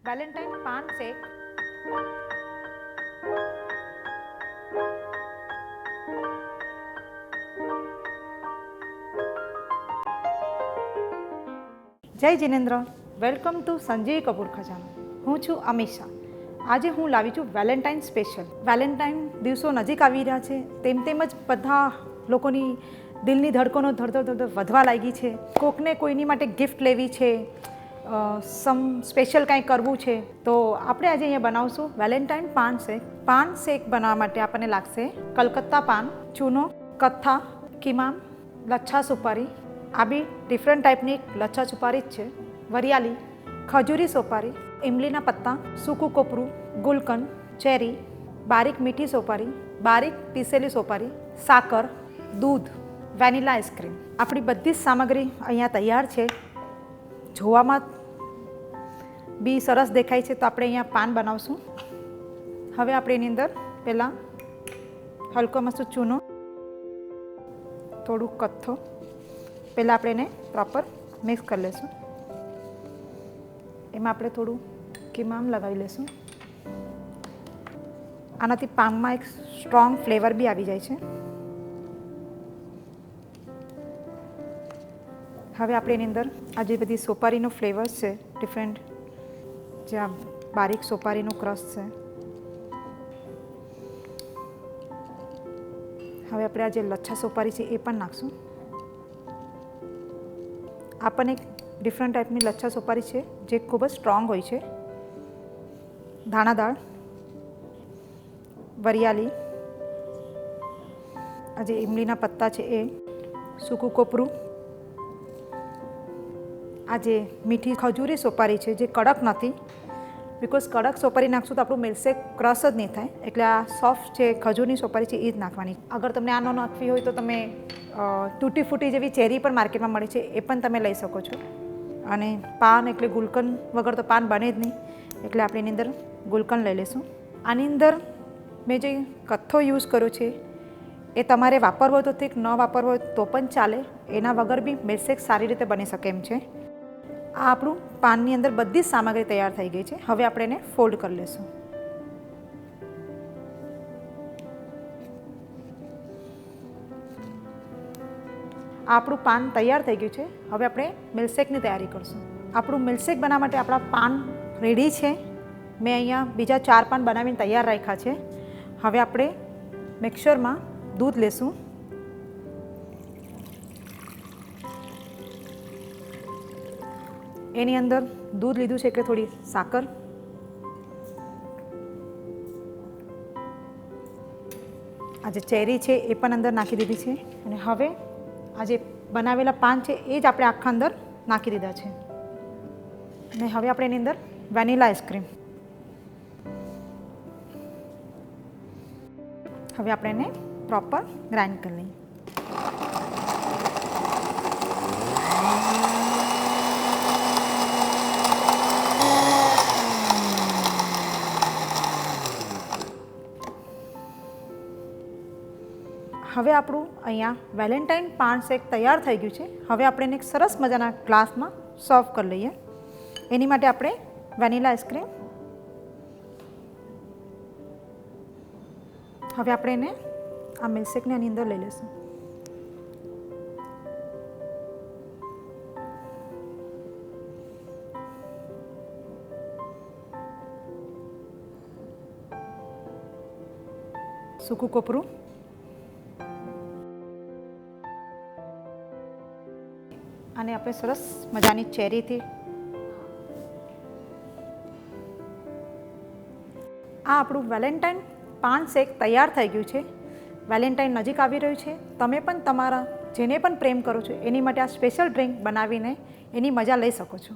Valentine પાન શેક. જય Jinendra, welcome to Sanjeev Kapoor ખજાનો. હું છું અમીષા. આજે હું લાવી છું વેલેન્ટાઇન સ્પેશિયલ. વેલેન્ટાઇન દિવસો નજીક આવી રહ્યા છે, તેમ જ બધા લોકોની દિલની ધડકનો ધડધડ વધવા લાગી છે. કોકને કોઈની માટે ગિફ્ટ લેવી છે, સ્પેશિયલ કાંઈ કરવું છે, તો આપણે આજે અહીંયા બનાવશું વેલેન્ટાઇન પાન શેક. પાન શેક બનાવવા માટે આપણને લાગશે કલકત્તા પાન, ચૂનો, કથ્થા, કિમામ, લચ્છા સુપારી. આ બી ડિફરન્ટ ટાઈપની લચ્છા સુપારી જ છે. વરિયાળી, ખજૂરી સોપારી, ઇમલીના પત્તા, સૂકું કોપરું, ગુલકંદ, ચેરી, બારીક મીઠી સોપારી, બારીક પીસેલી સોપારી, સાકર, દૂધ, વેનીલા આઈસ્ક્રીમ. આપણી બધી જ સામગ્રી અહીંયા તૈયાર છે. જોવામાં બી સરસ દેખાય છે, તો આપણે અહીંયા પાન બનાવશું. હવે આપણે એની અંદર પહેલાં હલકો મસ્ત ચૂનો, થોડું કથ્થો, પહેલાં આપણે એને પ્રોપર મિક્સ કરી લઈશું. એમાં આપણે થોડું કિમામ લગાવી લઈશું. આનાથી પાનમાં એક સ્ટ્રોંગ ફ્લેવર બી આવી જાય છે. હવે આપણે એની અંદર આ જે બધી સોપારીનો ફ્લેવર્સ છે, ડિફરન્ટ, જે આ બારીક સોપારીનો ક્રશ છે, હવે આપણે આ જે લચ્છા સોપારી છે એ પણ નાખશું. આ પણ એક ડિફરન્ટ ટાઈપની લચ્છા સોપારી છે, જે ખૂબ જ સ્ટ્રોંગ હોય છે. ધાણાદાળ, વરિયાળી, આ જે ઇમલીના પત્તા છે એ, સૂકું કોપરું, આ જે મીઠી ખજૂરી સોપારી છે જે કડક નથી, બિકોઝ કડક સોપારી નાખશું તો આપણું મિલ્કશેક ક્રશ જ નહીં થાય, એટલે આ સોફ્ટ જે ખજૂરની સોપારી છે એ જ નાખવાની. અગર તમને આ ન નાખવી હોય તો તમે તૂટી ફૂટી જેવી ચેરી પણ માર્કેટમાં મળે છે, એ પણ તમે લઈ શકો છો. અને પાન એટલે ગુલકંદ વગર તો પાન બને જ નહીં, એટલે આપણે એની અંદર ગુલકંદ લઈ લઈશું. આની અંદર મેં જે કથ્થો યુઝ કર્યો છે એ તમારે વાપરવો હોય તો ઠીક, ન વાપરવો હોય તો પણ ચાલે. એના વગર બી મિલ્કશેક સારી રીતે બની શકે એમ છે. આ આપણું પાનની અંદર બધી જ સામગ્રી તૈયાર થઈ ગઈ છે. હવે આપણે એને ફોલ્ડ કરી લઈશું. આપણું પાન તૈયાર થઈ ગયું છે. હવે આપણે મિલ્કશેકની તૈયારી કરીશું. આપણું મિલ્કશેક બનાવવા માટે આપણા પાન રેડી છે. મેં અહીંયા બીજા 4 પાન બનાવીને તૈયાર રાખ્યા છે. હવે આપણે મિક્સરમાં દૂધ લેશું. એની અંદર દૂધ લીધું છે એટલે થોડી સાકર, આ જે ચેરી છે એ પણ અંદર નાખી દીધી છે. અને હવે આ જે બનાવેલા પાન છે એ જ આપણે આખા અંદર નાખી દીધા છે. અને હવે આપણે એની અંદર વેનીલા આઈસ્ક્રીમ, હવે આપણે એને પ્રોપર ગ્રાઇન્ડ કરી લઈએ. હવે આપણું અહીંયા વેલેન્ટાઇન પાન શેક તૈયાર થઈ ગયું છે. હવે આપણે એને એક સરસ મજાના ગ્લાસમાં સર્વ કરી લઈએ. એની માટે આપણે વેનીલા આઈસ્ક્રીમ, હવે આપણે એને આ મિલ્કશેકને આની અંદર લઈ લઈશું. સૂકું કોપરું, અને આપણે સરસ મજાની ચેરીથી આ આપણું વેલેન્ટાઇન પાન શેક તૈયાર થઈ ગયું છે. વેલેન્ટાઇન નજીક આવી રહ્યું છે. તમે પણ તમારા જેને પણ પ્રેમ કરો છો એની માટે આ સ્પેશિયલ ડ્રિંક બનાવીને એની મજા લઈ શકો છો.